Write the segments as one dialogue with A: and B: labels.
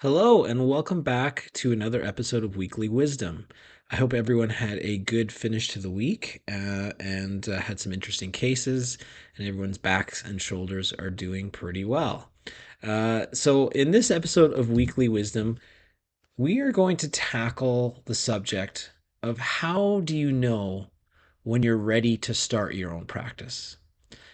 A: Hello, and welcome back to another episode of Weekly Wisdom. I hope everyone had a good finish to the week and had some interesting cases, and everyone's backs and shoulders are doing pretty well. In this episode of Weekly Wisdom, we are going to tackle the subject of how do you know when you're ready to start your own practice?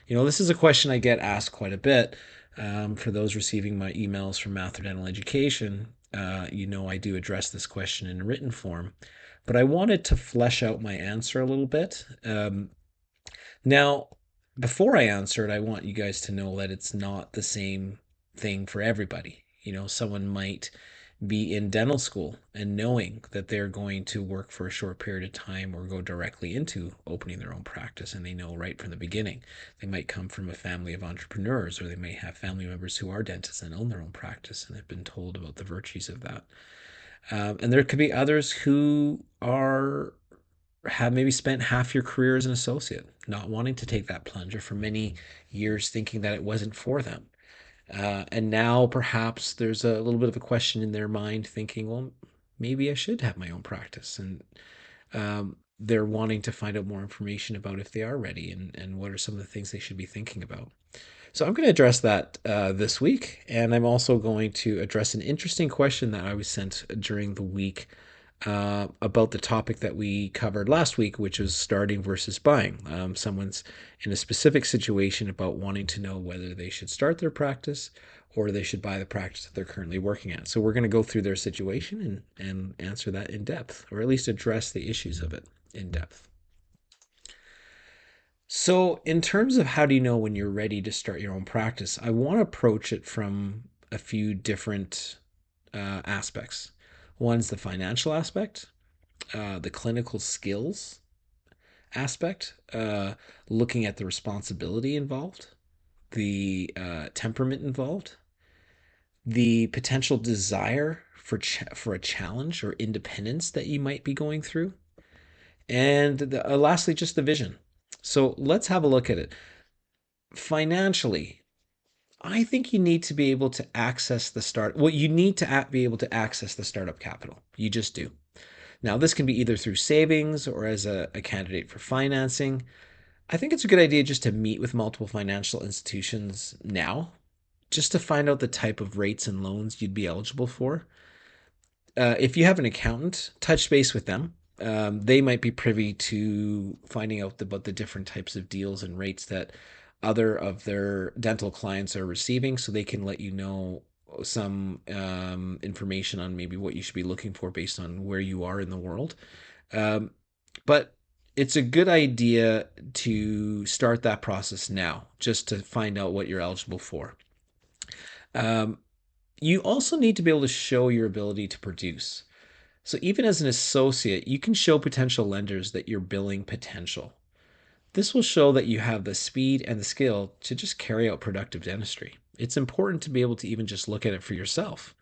A: This is a question I get asked quite a bit. For those receiving my emails from Mathur Dental Education, I do address this question in written form, but I wanted to flesh out my answer a little bit. Now, before I answer it, I want you guys to know that it's not the same thing for everybody. Someone might be in dental school and knowing that they're going to work for a short period of time or go directly into opening their own practice, and they know right from the beginning. They might come from a family of entrepreneurs, or they may have family members who are dentists and own their own practice and have been told about the virtues of that. And there could be others who are have maybe spent half your career as an associate, not wanting to take that plunge, or for many years thinking that it wasn't for them. And now perhaps there's a little bit of a question in their mind thinking, well, maybe I should have my own practice. And they're wanting to find out more information about if they are ready, and what are some of the things they should be thinking about. So I'm going to address that this week. And I'm also going to address an interesting question that I was sent during the week about the topic that we covered last week, which was starting versus buying. Someone's in a specific situation about wanting to know whether they should start their practice or they should buy the practice that they're currently working at. So we're going to go through their situation and answer that in depth, or at least address the issues of it in depth. So, in terms of how do you know when you're ready to start your own practice, I want to approach it from a few different aspects. One's the financial aspect, the clinical skills aspect, looking at the responsibility involved, the temperament involved, the potential desire for a challenge or independence that you might be going through, and lastly, just the vision. So let's have a look at it. Financially, I think you need to be able to access the start. Well, you need to be able to access the startup capital. You just do. Now, this can be either through savings or as a candidate for financing. I think it's a good idea just to meet with multiple financial institutions now, just to find out the type of rates and loans you'd be eligible for. If you have an accountant, touch base with them. They might be privy to finding out about the different types of deals and rates that other of their dental clients are receiving, so they can let you know some information on maybe what you should be looking for based on where you are in the world. Um, but it's a good idea to start that process now, just to find out what you're eligible for. Um, you also need to be able to show your ability to produce. So even as an associate, you can show potential lenders that you're billing potential. This will show that you have the speed and the skill to just carry out productive dentistry. It's important to be able to even just look at it for yourself.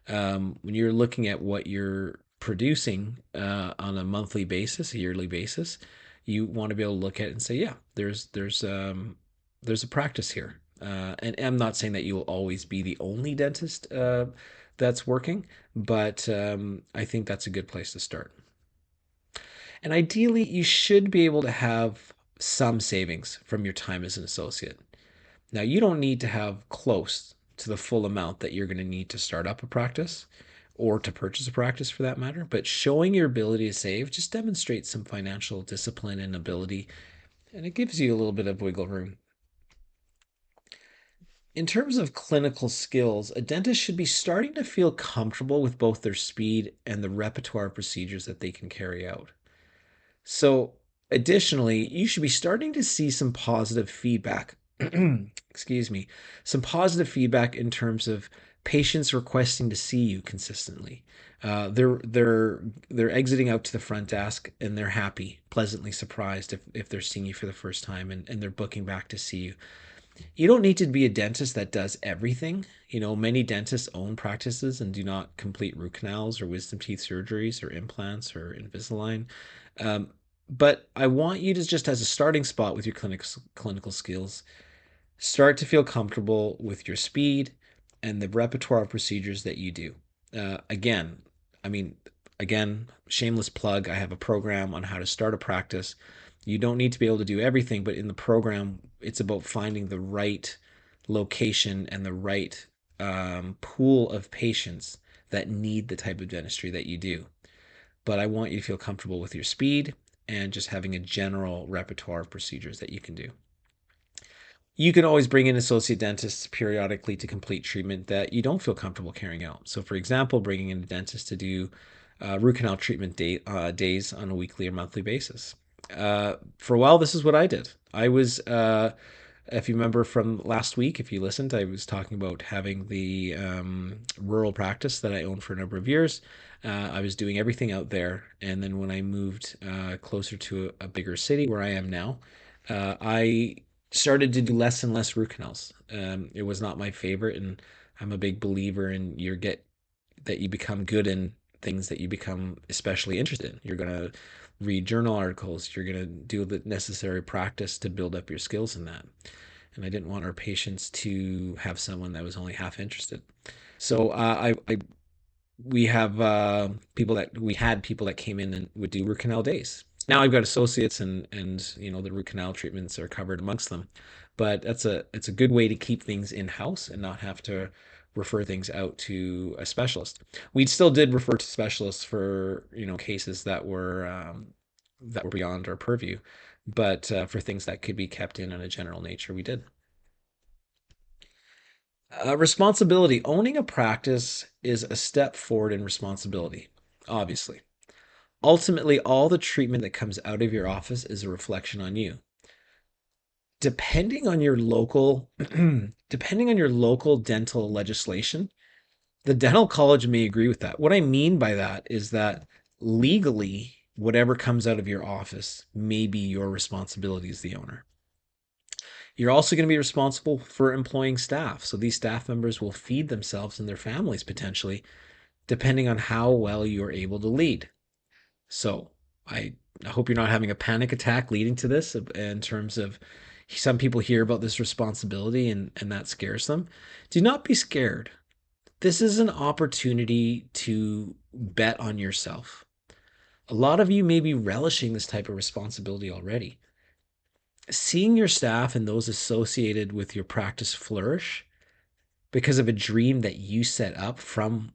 A: When you're looking at what you're producing on a monthly basis, a yearly basis, you want to be able to look at it and say, yeah, there's a practice here. And I'm not saying that you will always be the only dentist that's working, but I think that's a good place to start. And ideally, you should be able to have some savings from your time as an associate. Now, you don't need to have close to the full amount that you're going to need to start up a practice or to purchase a practice for that matter, but showing your ability to save just demonstrates some financial discipline and ability, and it gives you a little bit of wiggle room. In terms of clinical skills, a dentist should be starting to feel comfortable with both their speed and the repertoire of procedures that they can carry out. So, additionally, you should be starting to see some positive feedback. Excuse me, some positive feedback in terms of patients requesting to see you consistently. They're exiting out to the front desk and they're happy, pleasantly surprised if they're seeing you for the first time, and they're booking back to see you. You don't need to be a dentist that does everything. Many dentists own practices and do not complete root canals or wisdom teeth surgeries or implants or Invisalign. Um, but I want you to just, as a starting spot with your clinical skills, start to feel comfortable with your speed and the repertoire of procedures that you do. Again, I mean, again, shameless plug. I have a program on how to start a practice. You don't need to be able to do everything, but in the program, it's about finding the right location and the right pool of patients that need the type of dentistry that you do. But I want you to feel comfortable with your speed and just having a general repertoire of procedures that you can do. You can always bring in associate dentists periodically to complete treatment that you don't feel comfortable carrying out. So, for example, bringing in a dentist to do root canal treatment days on a weekly or monthly basis. For a while, this is what I did. If you remember from last week, if you listened, I was talking about having the rural practice that I owned for a number of years. I was doing everything out there. And then when I moved closer to a bigger city where I am now, I started to do less and less root canals. It was not my favorite, and I'm a big believer in that you become good in things that you become especially interested in. You're gonna read journal articles. You're gonna do the necessary practice to build up your skills in that. And I didn't want our patients to have someone that was only half interested. So I we have we had people that came in and would do root canal days. Now I've got associates, and the root canal treatments are covered amongst them, but it's a good way to keep things in house and not have to refer things out to a specialist. We still did refer to specialists for cases that were beyond our purview, but for things that could be kept in on a general nature, we did. Responsibility. Owning a practice is a step forward in responsibility, obviously. Ultimately, all the treatment that comes out of your office is a reflection on you. Depending on your local, depending on your local dental legislation, the dental college may agree with that. What I mean by that is that legally, whatever comes out of your office may be your responsibility as the owner. You're also going to be responsible for employing staff. So these staff members will feed themselves and their families potentially, depending on how well you're able to lead. So I hope you're not having a panic attack leading to this in terms of some people hear about this responsibility and that scares them. Do not be scared. This is an opportunity to bet on yourself. A lot of you may be relishing this type of responsibility already. Seeing your staff and those associated with your practice flourish because of a dream that you set up from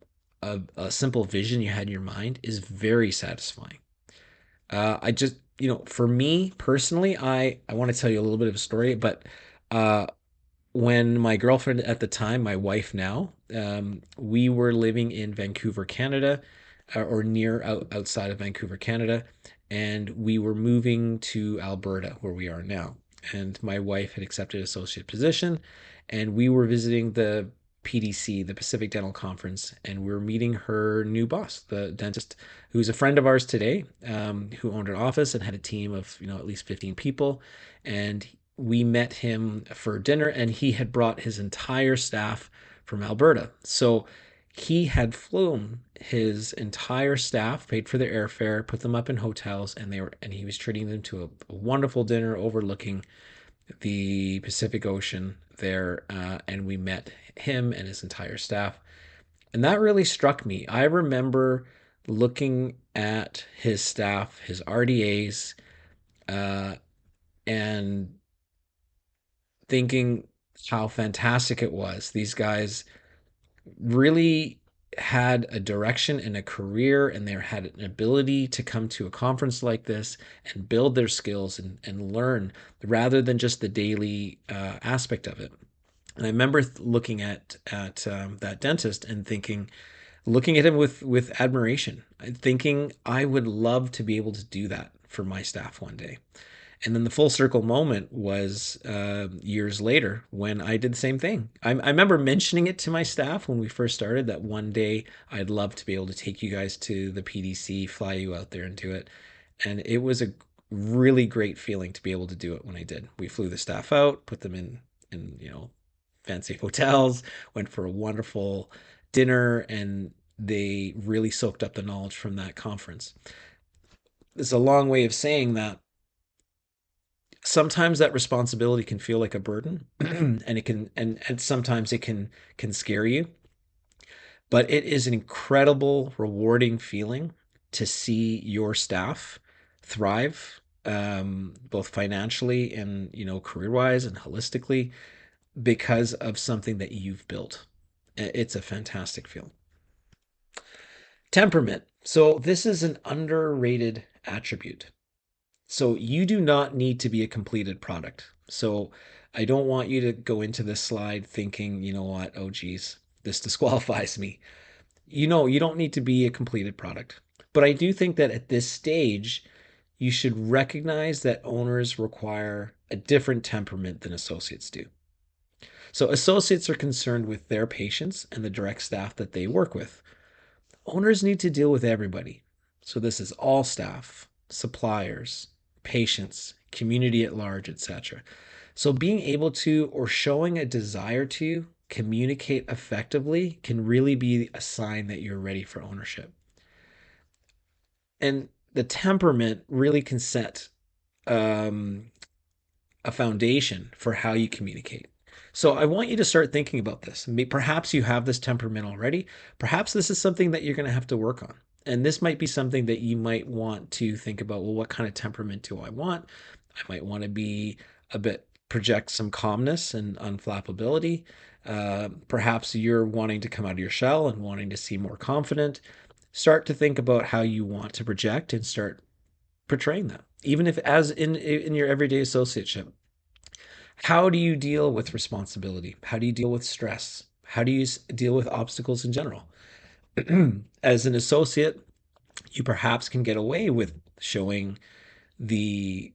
A: a simple vision you had in your mind is very satisfying. I just, for me personally, I want to tell you a little bit of a story, but uh, when my girlfriend at the time, my wife now, we were living in Vancouver, Canada, or near outside of Vancouver, Canada, and we were moving to Alberta, where we are now. And my wife had accepted an associate position, and we were visiting the PDC, the Pacific Dental Conference, and we were meeting her new boss, the dentist, who's a friend of ours today, who owned an office and had a team of at least 15 people, and we met him for dinner, and he had brought his entire staff from Alberta. So he had flown his entire staff, paid for their airfare, put them up in hotels, and he was treating them to a wonderful dinner overlooking the Pacific Ocean there, and we met him and his entire staff, and that really struck me. I remember looking at his staff, his RDAs, and thinking how fantastic it was. These guys really had a direction and a career, and they had an ability to come to a conference like this and build their skills and learn rather than just the daily aspect of it. And I remember looking at that dentist and looking at him with admiration, thinking I would love to be able to do that for my staff one day. And then the full circle moment was years later when I did the same thing. I remember mentioning it to my staff when we first started that one day I'd love to be able to take you guys to the PDC, fly you out there and do it. And it was a really great feeling to be able to do it when I did. We flew the staff out, put them in fancy hotels, went for a wonderful dinner, and they really soaked up the knowledge from that conference. It's a long way of saying that Sometimes that responsibility can feel like a burden and it can and sometimes it can scare you, but it is an incredible rewarding feeling to see your staff thrive, both financially and career wise and holistically, because of something that you've built. It's a fantastic feeling. Temperament. So this is an underrated attribute. So you do not need to be a completed product. So I don't want you to go into this slide thinking, you know what, oh geez, this disqualifies me. You don't need to be a completed product. But I do think that at this stage, you should recognize that owners require a different temperament than associates do. So associates are concerned with their patients and the direct staff that they work with. Owners need to deal with everybody. So this is all staff, suppliers, patients, community at large, etc. So being able to or showing a desire to communicate effectively can really be a sign that you're ready for ownership. And the temperament really can set um, a foundation for how you communicate. So I want you to start thinking about this. Perhaps you have this temperament already. Perhaps this is something that you're going to have to work on. And this might be something that you might want to think about. Well, what kind of temperament do I want? I might want to be a bit, project some calmness and unflappability. Perhaps you're wanting to come out of your shell and wanting to seem more confident. Start to think about how you want to project and start portraying that, even if as in your everyday associateship. How do you deal with responsibility? How do you deal with stress? How do you deal with obstacles in general? As an associate, you perhaps can get away with showing the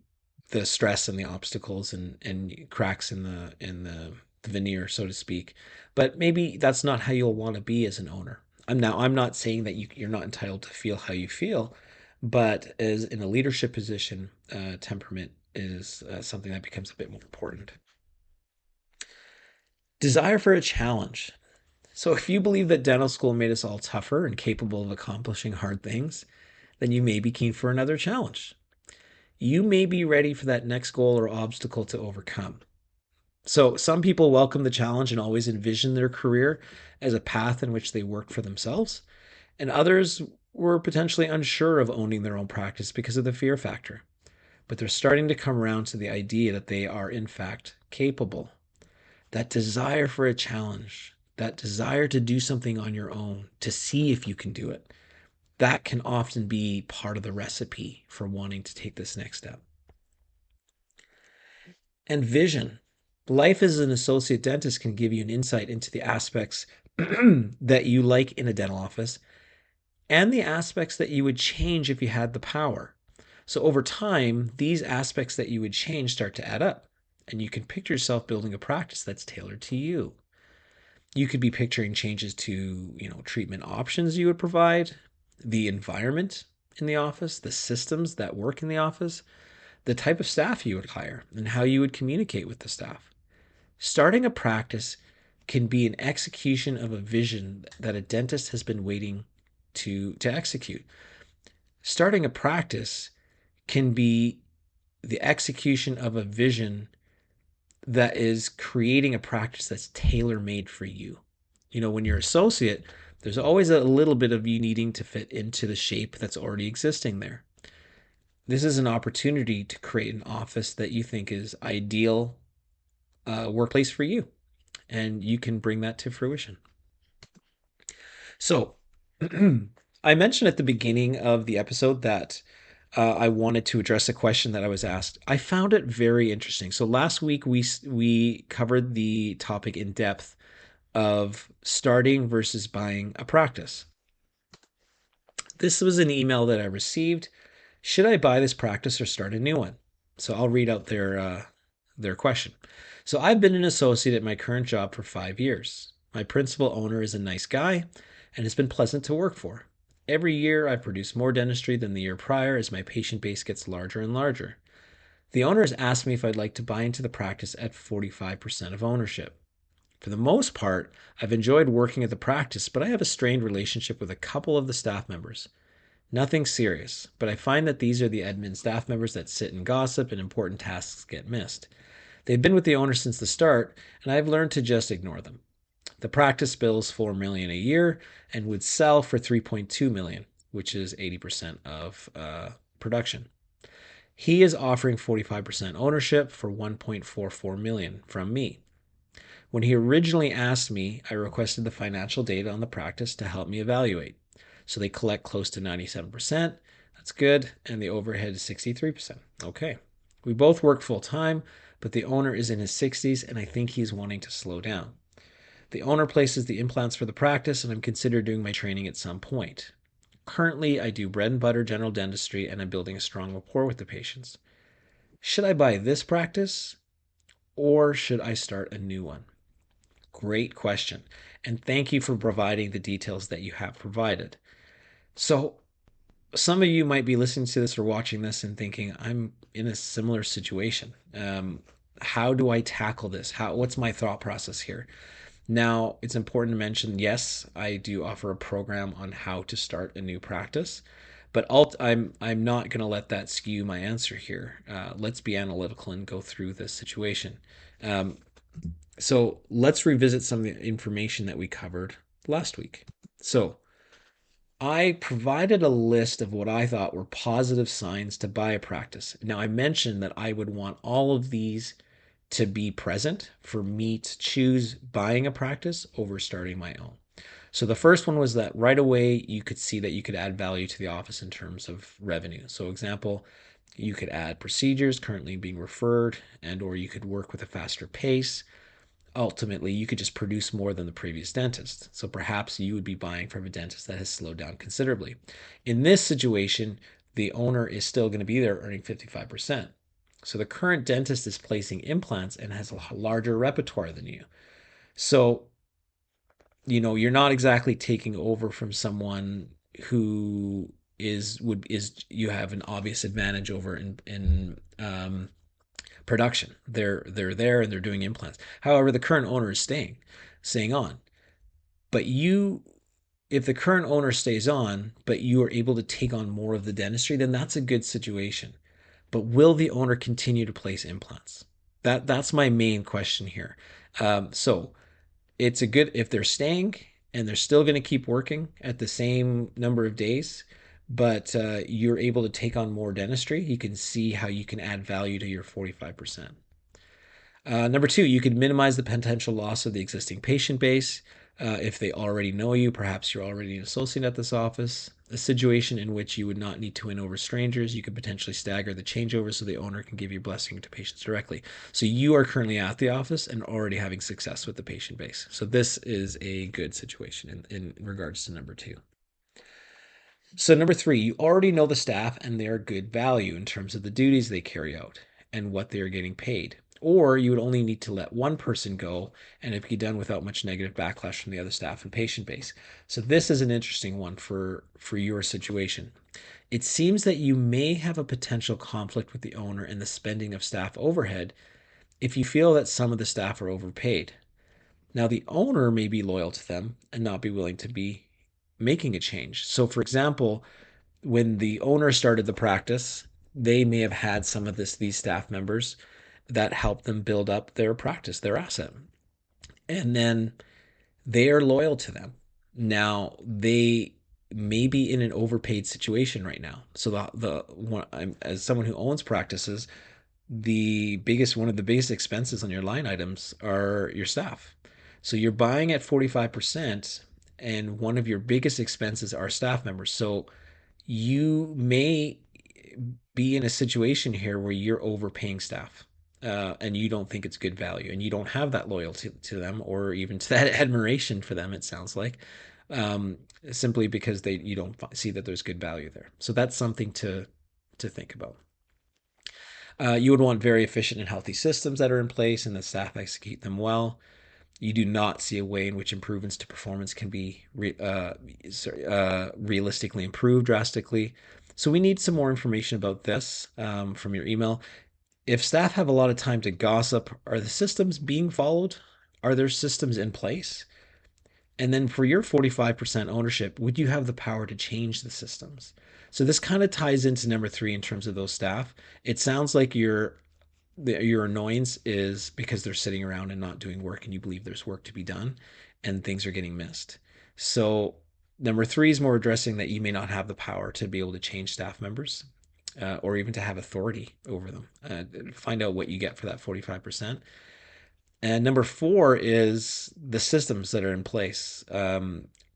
A: the stress and the obstacles and cracks in the veneer, so to speak. But maybe that's not how you'll want to be as an owner. I'm not saying that you're not entitled to feel how you feel, but as in a leadership position, temperament is something that becomes a bit more important. Desire for a challenge. So if you believe that dental school made us all tougher and capable of accomplishing hard things, then you may be keen for another challenge. You may be ready for that next goal or obstacle to overcome. So some people welcome the challenge and always envision their career as a path in which they work for themselves, and others were potentially unsure of owning their own practice because of the fear factor. But they're starting to come around to the idea that they are, in fact, capable. That desire for a challenge, that desire to do something on your own, to see if you can do it, that can often be part of the recipe for wanting to take this next step. And vision. Life as an associate dentist can give you an insight into the aspects that you like in a dental office and the aspects that you would change if you had the power. So over time, these aspects that you would change start to add up, and you can picture yourself building a practice that's tailored to you. You could be picturing changes to, treatment options you would provide, the environment in the office, the systems that work in the office, the type of staff you would hire, and how you would communicate with the staff. Starting a practice can be an execution of a vision that a dentist has been waiting to execute. Starting a practice can be the execution of a vision that is creating a practice that's tailor made for you. When you're associate, there's always a little bit of you needing to fit into the shape that's already existing there. This is an opportunity to create an office that you think is ideal workplace for you, and you can bring that to fruition. So, I mentioned at the beginning of the episode that I wanted to address a question that I was asked. I found it very interesting. So last week we covered the topic in depth of starting versus buying a practice. This was an email that I received. Should I buy this practice or start a new one? So I'll read out their question. So I've been an associate at my current job for 5 years. My principal owner is a nice guy and has been pleasant to work for. Every year I've produced more dentistry than the year prior as my patient base gets larger and larger. The owner has asked me if I'd like to buy into the practice at 45% of ownership. For the most part, I've enjoyed working at the practice, but I have a strained relationship with a couple of the staff members. Nothing serious, but I find that these are the admin staff members that sit and gossip and important tasks get missed. They've been with the owner since the start, and I've learned to just ignore them. The practice bills $4 million a year and would sell for $3.2 million, which is 80% of production. He is offering 45% ownership for $1.44 million from me. When he originally asked me, I requested the financial data on the practice to help me evaluate. So they collect close to 97%. That's good. And the overhead is 63%. Okay. We both work full time, but the owner is in his 60s and I think he's wanting to slow down. The owner places the implants for the practice, and I'm considering doing my training at some point. Currently, I do bread and butter general dentistry, and I'm building a strong rapport with the patients. Should I buy this practice or should I start a new one? Great question. And thank you for providing the details that you have provided. So, some of you might be listening to this or watching this and thinking, I'm in a similar situation. How do I tackle this? What's my thought process here? Now, it's important to mention, yes, I do offer a program on how to start a new practice, but I'm not going to let that skew my answer here. Let's be analytical and go through this situation. Um, so let's revisit some of the information that we covered last week. So I provided a list of what I thought were positive signs to buy a practice. Now, I mentioned that I would want all of these to be present for me to choose buying a practice over starting my own. So the first one was that right away you could see that you could add value to the office in terms of revenue. So example, you could add procedures currently being referred and or you could work with a faster pace. Ultimately, you could just produce more than the previous dentist. So perhaps you would be buying from a dentist that has slowed down considerably. In this situation, the owner is still going to be there earning 55%. So the current dentist is placing implants and has a larger repertoire than you. So, you're not exactly taking over from someone who is you have an obvious advantage over in production. They're there and they're doing implants. However, the current owner is staying on. But if the current owner stays on, but you are able to take on more of the dentistry, then that's a good situation. But will the owner continue to place implants? That's my main question here. So it's a good if they're staying and they're still going to keep working at the same number of days, but you're able to take on more dentistry. You can see how you can add value to your 45%. Number two, you could minimize the potential loss of the existing patient base. If they already know you, perhaps you're already an associate at this office. A situation in which you would not need to win over strangers, you could potentially stagger the changeover so the owner can give your blessing to patients directly. So you are currently at the office and already having success with the patient base. So this is a good situation in regards to number two. So, number three, you already know the staff and they are good value in terms of the duties they carry out and what they are getting paid. Or you would only need to let one person go and it be done without much negative backlash from the other staff and patient base. So, this is an interesting one for your situation. It seems that you may have a potential conflict with the owner in the spending of staff overhead if you feel that some of the staff are overpaid. Now, the owner may be loyal to them and not be willing to be making a change. So, for example, when the owner started the practice, they may have had some of these staff members that helped them build up their practice, their asset. And then they are loyal to them. Now they may be in an overpaid situation right now. So the one I'm as someone who owns practices, one of the biggest expenses on your line items are your staff. So you're buying at 45% and one of your biggest expenses are staff members. So you may be in a situation here where you're overpaying staff and you don't think it's good value and you don't have that loyalty to them or even to that admiration for them, it sounds like, um, simply because you don't see that there's good value there. So that's something to think about. You would want very efficient and healthy systems that are in place and the staff execute them well. You do not see a way in which improvements to performance can be realistically improved drastically. So we need some more information about this from your email. If staff have a lot of time to gossip, are the systems being followed? Are there systems in place? And then for your 45% ownership, would you have the power to change the systems? So this kind of ties into number three in terms of those staff. It sounds like your annoyance is because they're sitting around and not doing work, and you believe there's work to be done, and things are getting missed. So number three is more addressing that you may not have the power to be able to change staff members. Or even to have authority over them. Find out what you get for that 45%. And number four is the systems that are in place.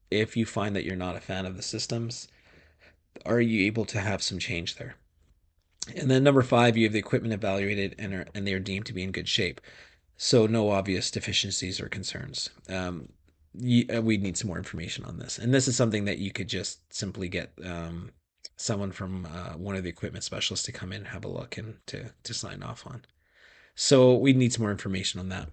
A: If you find that you're not a fan of the systems, are you able to have some change there? And then number five, you have the equipment evaluated and they are deemed to be in good shape. So no obvious deficiencies or concerns. We need some more information on this. And this is something that you could just simply get someone from one of the equipment specialists to come in and have a look and to sign off on. So we need some more information on that.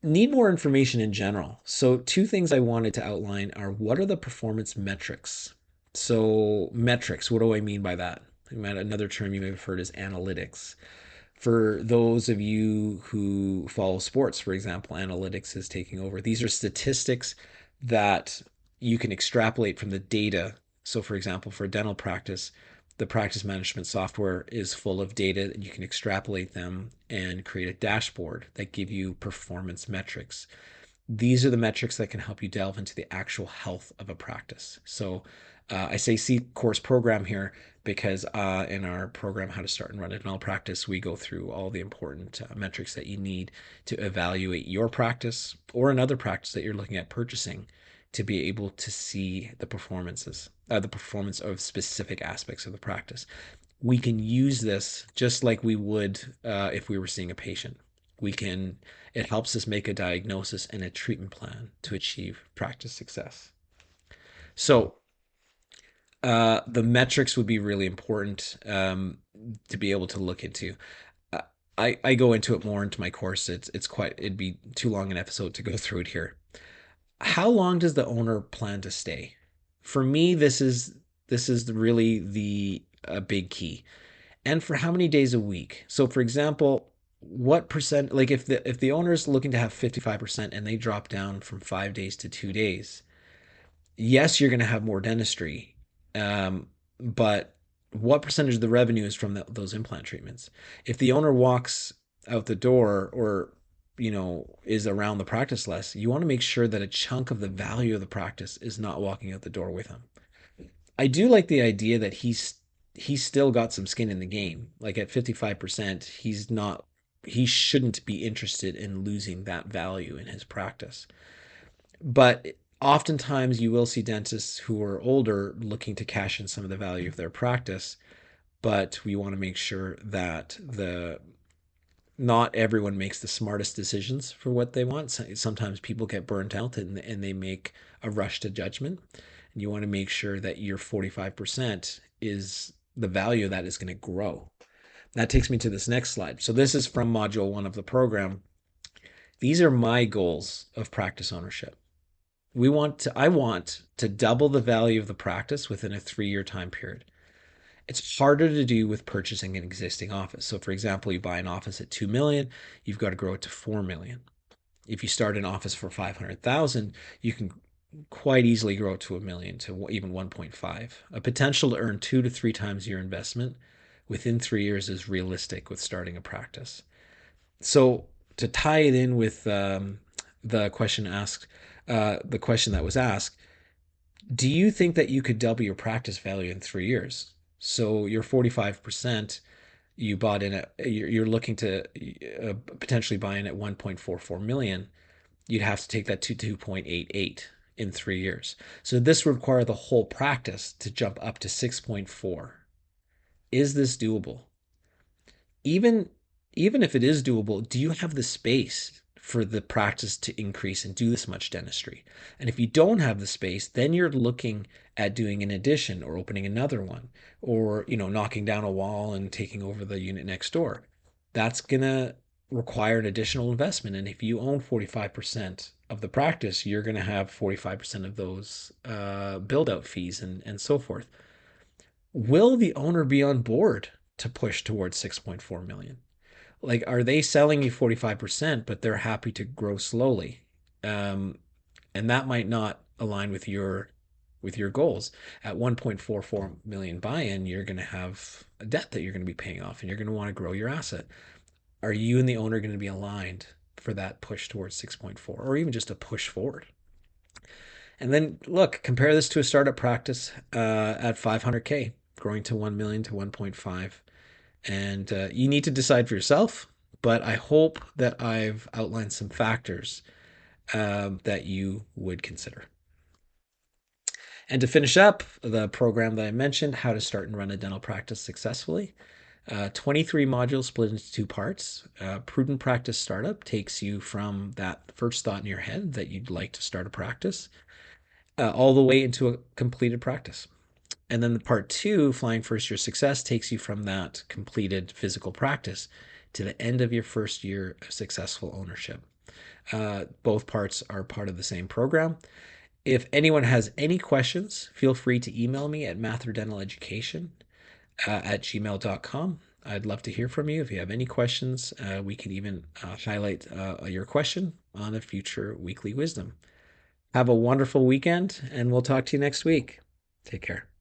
A: Need more information in general. So, two things I wanted to outline are what are the performance metrics? So, metrics, what do I mean by that? Another term you may have heard is analytics. For those of you who follow sports, for example, analytics is taking over. These are statistics that you can extrapolate from the data. So, for example, for dental practice, the practice management software is full of data and you can extrapolate them and create a dashboard that give you performance metrics. These are the metrics that can help you delve into the actual health of a practice. So I say C course program here because in our program, How to Start and Run a Dental Practice, we go through all the important metrics that you need to evaluate your practice or another practice that you're looking at purchasing to be able to see the performance of specific aspects of the practice. We can use this just like we would if we were seeing a patient. We can, it helps us make a diagnosis and a treatment plan to achieve practice success. So, the metrics would be really important to be able to look into. Uh, I go into it more into my course. It'd be too long an episode to go through it here. How long does the owner plan to stay? For me, this is really the a big key. And for how many days a week? So, for example, what percent? Like if the owner is looking to have 55% and they drop down from 5 days to 2 days, yes, you're going to have more dentistry, but what percentage of the revenue is from those implant treatments? If the owner walks out the door or is around the practice less, you want to make sure that a chunk of the value of the practice is not walking out the door with him. I do like the idea that he's still got some skin in the game. Like at 55%, he shouldn't be interested in losing that value in his practice. But oftentimes you will see dentists who are older looking to cash in some of the value of their practice, but we want to make sure that the not everyone makes the smartest decisions for what they want. Sometimes people get burnt out and they make a rush to judgment. And you want to make sure that your 45% is the value of that is going to grow. That takes me to this next slide. So this is from module one of the program. These are my goals of practice ownership. I want to double the value of the practice within a 3-year time period. It's harder to do with purchasing an existing office. So for example, you buy an office at 2 million, you've got to grow it to 4 million. If you start an office for 500,000, you can quite easily grow it to a million to even 1.5. A potential to earn 2 to 3 times your investment within 3 years is realistic with starting a practice. So to tie it in with the question asked, the question that was asked, do you think that you could double your practice value in 3 years? So your 45%, you bought in at, you're looking to potentially buy in at 1.44 million. You'd have to take that to 2.88 in 3 years. So this would require the whole practice to jump up to 6.4. Is this doable? even even if it is doable, do you have the space for the practice to increase and do this much dentistry? And if you don't have the space, then you're looking at doing an addition or opening another one or, knocking down a wall and taking over the unit next door. That's going to require an additional investment. And if you own 45% of the practice, you're going to have 45% of those build out fees and so forth. Will the owner be on board to push towards 6.4 million? Like, are they selling you 45%, but they're happy to grow slowly? Um, And that might not align with your goals. At 1.44 million buy-in, you're going to have a debt that you're going to be paying off and you're going to want to grow your asset. Are you and the owner going to be aligned for that push towards 6.4 or even just a push forward? And then look, compare this to a startup practice at 500K, growing to 1 million to 1.5. And you need to decide for yourself. But I hope that I've outlined some factors that you would consider. And to finish up, the program that I mentioned, How to Start and Run a Dental Practice Successfully, 23 modules split into two parts. Prudent Practice Startup takes you from that first thought in your head that you'd like to start a practice all the way into a completed practice. And then the part two, Flying First Year Success, takes you from that completed physical practice to the end of your first year of successful ownership. Both parts are part of the same program. If anyone has any questions, feel free to email me at Mathur Dental Education at gmail.com. I'd love to hear from you. If you have any questions, we can even highlight your question on a future weekly wisdom. Have a wonderful weekend, and we'll talk to you next week. Take care.